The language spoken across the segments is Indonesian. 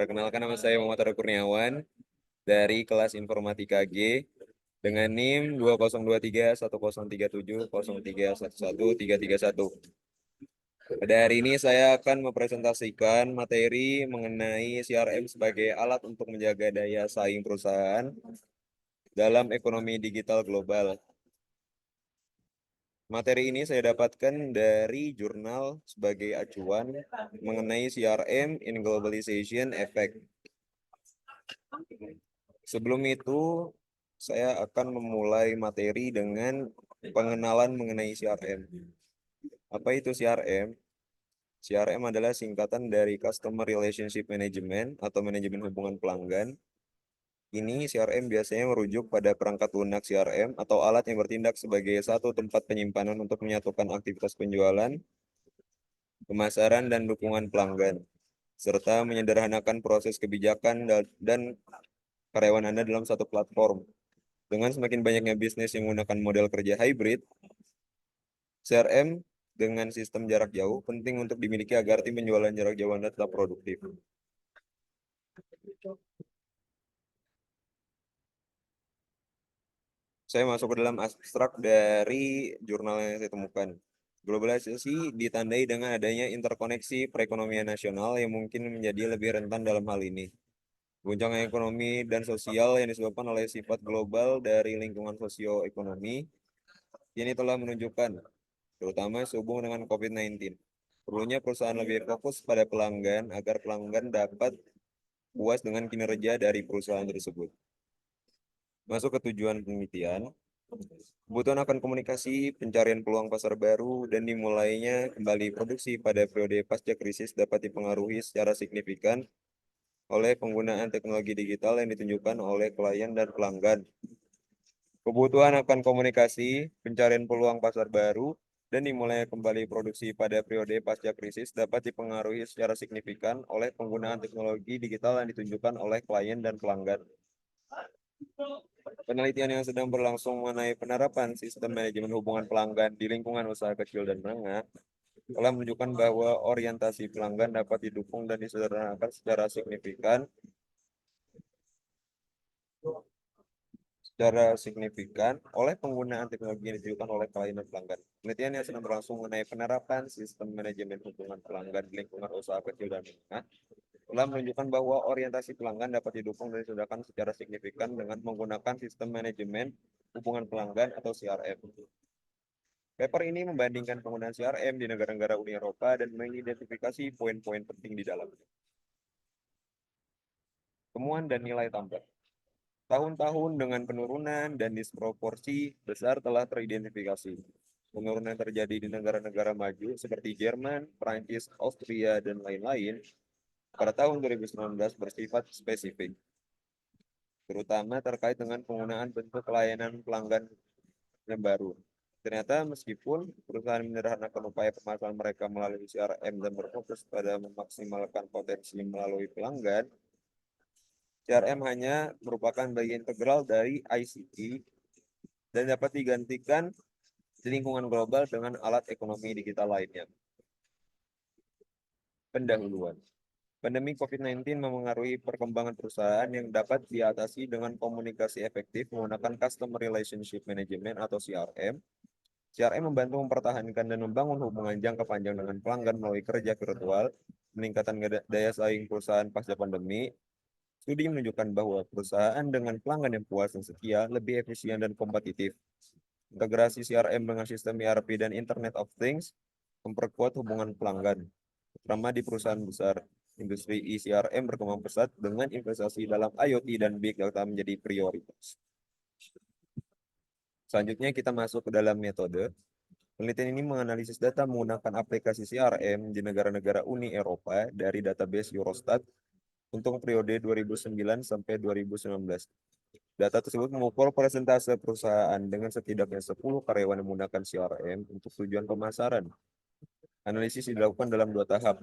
Perkenalkan, nama saya Muhammad Arya Kurniawan dari kelas Informatika G dengan NIM 2023103703113331. Pada hari ini saya akan mempresentasikan materi mengenai CRM sebagai alat untuk menjaga daya saing perusahaan dalam ekonomi digital global. Materi ini saya dapatkan dari jurnal sebagai acuan mengenai CRM in Globalization Effect. Sebelum itu, saya akan memulai materi dengan pengenalan mengenai CRM. Apa itu CRM? CRM adalah singkatan dari Customer Relationship Management atau manajemen hubungan pelanggan. Ini CRM biasanya merujuk pada perangkat lunak CRM atau alat yang bertindak sebagai satu tempat penyimpanan untuk menyatukan aktivitas penjualan, pemasaran, dan dukungan pelanggan, serta menyederhanakan proses kebijakan dan karyawan Anda dalam satu platform. Dengan semakin banyaknya bisnis yang menggunakan model kerja hybrid, CRM dengan sistem jarak jauh penting untuk dimiliki agar tim penjualan jarak jauh Anda tetap produktif. Saya masuk ke dalam abstrak dari jurnal yang saya temukan. Globalisasi ditandai dengan adanya interkoneksi perekonomian nasional yang mungkin menjadi lebih rentan dalam hal ini. Guncangan ekonomi dan sosial yang disebabkan oleh sifat global dari lingkungan sosioekonomi ini telah menunjukkan, terutama sehubungan dengan COVID-19. Perlunya perusahaan lebih fokus pada pelanggan agar pelanggan dapat puas dengan kinerja dari perusahaan tersebut. Masuk ke tujuan penelitian, kebutuhan akan komunikasi, pencarian peluang pasar baru, dan dimulainya kembali produksi pada periode pasca krisis dapat dipengaruhi secara signifikan oleh penggunaan teknologi digital yang ditunjukkan oleh klien dan pelanggan. Kebutuhan akan komunikasi, pencarian peluang pasar baru, dan dimulai kembali produksi pada periode pasca krisis dapat dipengaruhi secara signifikan oleh penggunaan teknologi digital yang ditunjukkan oleh klien dan pelanggan. Penelitian yang sedang berlangsung mengenai penerapan sistem manajemen hubungan pelanggan di lingkungan usaha kecil dan menengah telah menunjukkan bahwa orientasi pelanggan dapat didukung dan disederhanakan secara signifikan oleh penggunaan teknologi yang ditunjukkan oleh klien dan pelanggan. Penelitian yang sedang berlangsung mengenai penerapan sistem manajemen hubungan pelanggan di lingkungan usaha kecil dan menengah telah menunjukkan bahwa orientasi pelanggan dapat didukung dan disederhanakan secara signifikan dengan menggunakan sistem manajemen hubungan pelanggan atau CRM. Paper ini membandingkan penggunaan CRM di negara-negara Uni Eropa dan mengidentifikasi poin-poin penting di dalamnya. Temuan dan nilai tambah. Tahun-tahun dengan penurunan dan disproporsi besar telah teridentifikasi. Penurunan terjadi di negara-negara maju seperti Jerman, Prancis, Austria, dan lain-lain pada tahun 2019 bersifat spesifik, terutama terkait dengan penggunaan bentuk layanan pelanggan yang baru. Ternyata meskipun perusahaan menyederhanakan upaya pemasaran mereka melalui CRM dan berfokus pada memaksimalkan potensi melalui pelanggan, CRM hanya merupakan bagian integral dari ICT dan dapat digantikan di lingkungan global dengan alat ekonomi digital lainnya. Pendahuluan. Pandemi COVID-19 memengaruhi perkembangan perusahaan yang dapat diatasi dengan komunikasi efektif menggunakan Customer Relationship Management atau CRM. CRM membantu mempertahankan dan membangun hubungan jangka panjang dengan pelanggan melalui kerja virtual, meningkatkan daya saing perusahaan pasca pandemi. Studi menunjukkan bahwa perusahaan dengan pelanggan yang puas dan setia lebih efisien dan kompetitif. Integrasi CRM dengan sistem ERP dan Internet of Things memperkuat hubungan pelanggan, terutama di perusahaan besar. Industri e-CRM berkembang pesat dengan investasi dalam IoT dan Big Data menjadi prioritas. Selanjutnya kita masuk ke dalam metode. Penelitian ini menganalisis data menggunakan aplikasi CRM di negara-negara Uni Eropa dari database Eurostat untuk periode 2009 sampai 2019. Data tersebut mengukur persentase perusahaan dengan setidaknya 10 karyawan yang menggunakan CRM untuk tujuan pemasaran. Analisis dilakukan dalam dua tahap.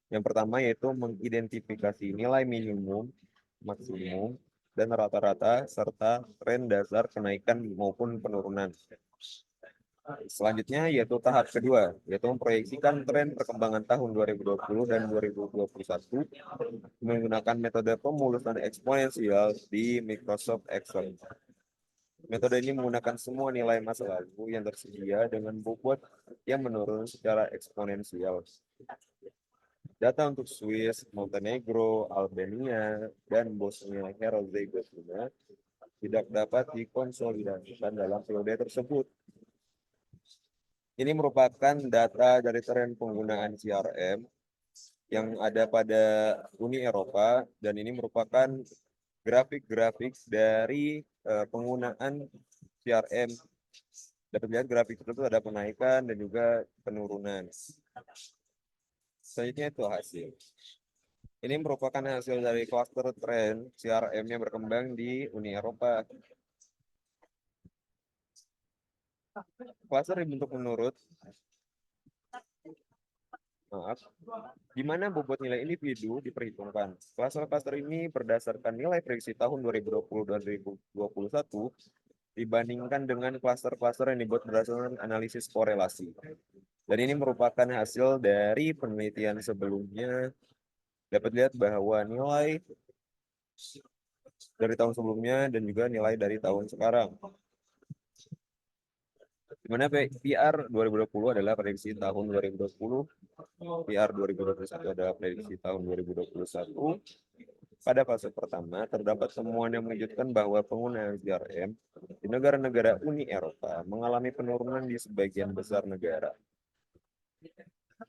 Yang pertama yaitu mengidentifikasi nilai minimum, maksimum, dan rata-rata serta tren dasar kenaikan maupun penurunan. Selanjutnya yaitu tahap kedua, yaitu memproyeksikan tren perkembangan tahun 2020 dan 2021 menggunakan metode pemulusan eksponensial di Microsoft Excel. Metode ini menggunakan semua nilai masa lalu yang tersedia dengan bobot yang menurun secara eksponensial. Data untuk Swiss, Montenegro, Albania, dan Bosnia Herzegovina tidak dapat dikonsolidasikan dalam periode tersebut. Ini merupakan data dari tren penggunaan CRM yang ada pada Uni Eropa, dan ini merupakan grafik-grafik dari penggunaan CRM. Dapat lihat grafik itu ada penaikan dan juga penurunan. Selanjutnya itu hasil. Ini merupakan hasil dari cluster tren CRM yang berkembang di Uni Eropa. Cluster dibentuk menurut di mana bobot nilai individu diperhitungkan. Cluster-cluster ini berdasarkan nilai prediksi tahun 2020 dan 2021 dibandingkan dengan cluster-cluster yang dibuat berdasarkan analisis korelasi. Dan ini merupakan hasil dari penelitian sebelumnya. Dapat lihat bahwa nilai dari tahun sebelumnya dan juga nilai dari tahun sekarang. Di mana PR 2020 adalah prediksi tahun 2020, PR 2021 adalah prediksi tahun 2021. Pada fase pertama, terdapat temuan yang mengejutkan bahwa penggunaan CRM di negara-negara Uni Eropa mengalami penurunan di sebagian besar negara,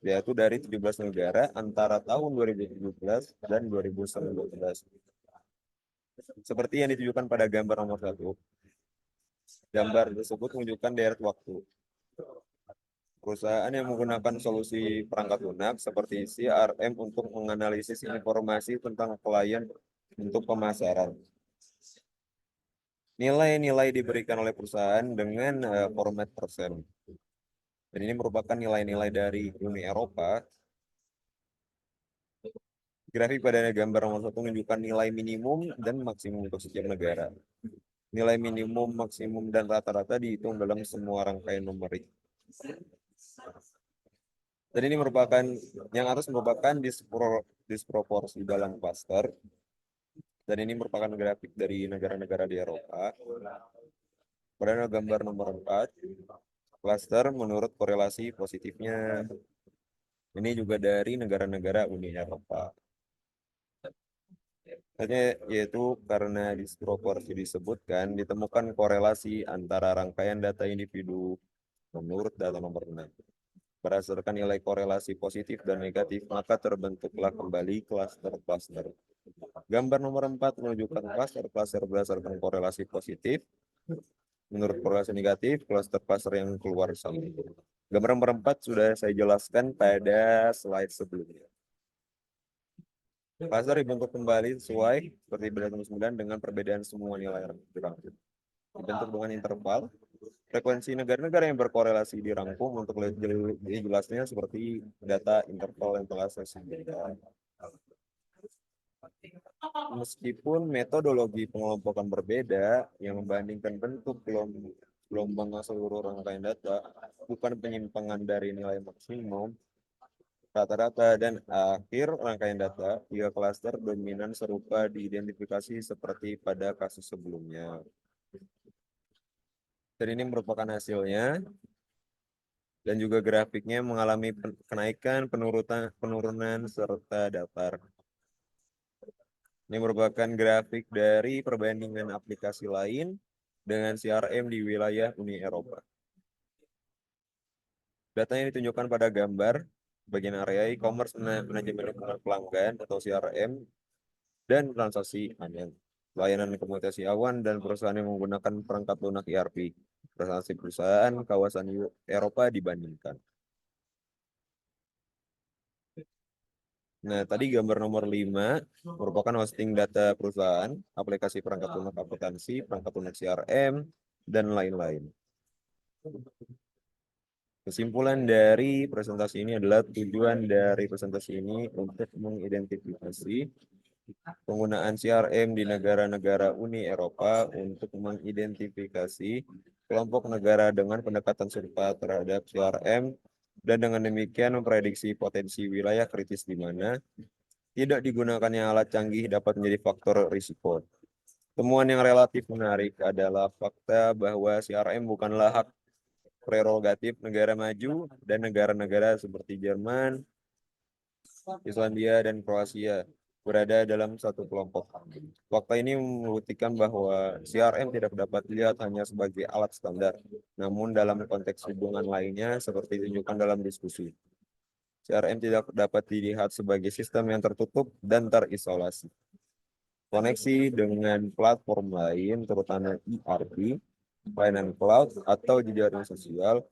yaitu dari 17 negara antara tahun 2017 dan 2019. Seperti yang ditunjukkan pada gambar nomor 1. Gambar tersebut menunjukkan deret waktu. Perusahaan yang menggunakan solusi perangkat lunak seperti CRM untuk menganalisis informasi tentang klien untuk pemasaran. Nilai-nilai diberikan oleh perusahaan dengan format persen. Dan ini merupakan nilai-nilai dari Uni Eropa. Grafik pada gambar nomor 1 menunjukkan nilai minimum dan maksimum untuk setiap negara. Nilai minimum, maksimum, dan rata-rata dihitung dalam semua rangkaian numerik. Dan ini merupakan yang atas merupakan disproporsi dalam cluster. Dan ini merupakan grafik dari negara-negara di Eropa. Pada gambar nomor 4, cluster menurut korelasi positifnya. Ini juga dari negara-negara Uni Eropa. Yaitu karena disproporsi disebutkan, ditemukan korelasi antara rangkaian data individu menurut data nomor 6. Berdasarkan nilai korelasi positif dan negatif, maka terbentuklah kembali klaster-klaster. Gambar nomor 4 menunjukkan klaster-klaster berdasarkan korelasi positif. Menurut korelasi negatif, klaster-klaster yang keluar sama. Gambar nomor 4 sudah saya jelaskan pada slide sebelumnya. Klaster dibentuk kembali sesuai seperti pada nomor 9 dengan perbedaan semua nilai dirangkum. Dibentuk dengan interval. Frekuensi negara-negara yang berkorelasi dirangkum untuk lebih jelasnya seperti data interval yang telah saya sebutkan. Meskipun metodologi pengelompokan berbeda yang membandingkan bentuk gelombang seluruh rangkaian data, bukan penyimpangan dari nilai maksimum, rata-rata, dan akhir rangkaian data, tiga klaster dominan serupa diidentifikasi seperti pada kasus sebelumnya. Dan ini merupakan hasilnya, dan juga grafiknya mengalami kenaikan, penurunan, serta datar. Ini merupakan grafik dari perbandingan aplikasi lain dengan CRM di wilayah Uni Eropa. Datanya ditunjukkan pada gambar bagian area e-commerce, manajemen pelanggan atau CRM, dan transaksi aman, layanan komunikasi awan, dan perusahaan yang menggunakan perangkat lunak ERP. Transaksi perusahaan kawasan Eropa dibandingkan. Nah, tadi gambar nomor 5 merupakan hosting data perusahaan, aplikasi perangkat lunak akuntansi, perangkat lunak CRM, dan lain-lain. Kesimpulan dari presentasi ini adalah tujuan dari presentasi ini untuk mengidentifikasi penggunaan CRM di negara-negara Uni Eropa untuk mengidentifikasi kelompok negara dengan pendekatan serupa terhadap CRM dan dengan demikian memprediksi potensi wilayah kritis di mana tidak digunakannya alat canggih dapat menjadi faktor risiko. Temuan yang relatif menarik adalah fakta bahwa CRM bukanlah hak prerogatif negara maju dan negara-negara seperti Jerman, Islandia, dan Kroasia berada dalam satu kelompok. Fakta ini membuktikan bahwa CRM tidak dapat dilihat hanya sebagai alat standar, namun dalam konteks hubungan lainnya seperti ditunjukkan dalam diskusi. CRM tidak dapat dilihat sebagai sistem yang tertutup dan terisolasi. Koneksi dengan platform lain, terutama ERP, layanan cloud, atau jejaring sosial,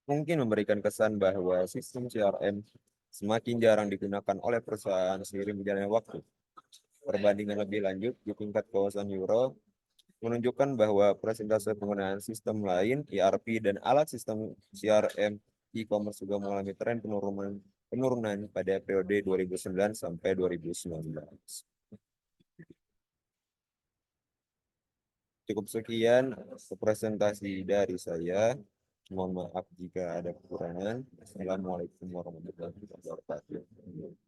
mungkin memberikan kesan bahwa sistem CRM semakin jarang digunakan oleh perusahaan seiring berjalannya waktu. Perbandingan lebih lanjut di tingkat kawasan Euro menunjukkan bahwa persentase penggunaan sistem lain, ERP, dan alat sistem CRM e-commerce juga mengalami tren penurunan pada periode 2009 sampai 2019. Cukup sekian presentasi dari saya. Mohon maaf jika ada kekurangan. Assalamualaikum warahmatullahi wabarakatuh.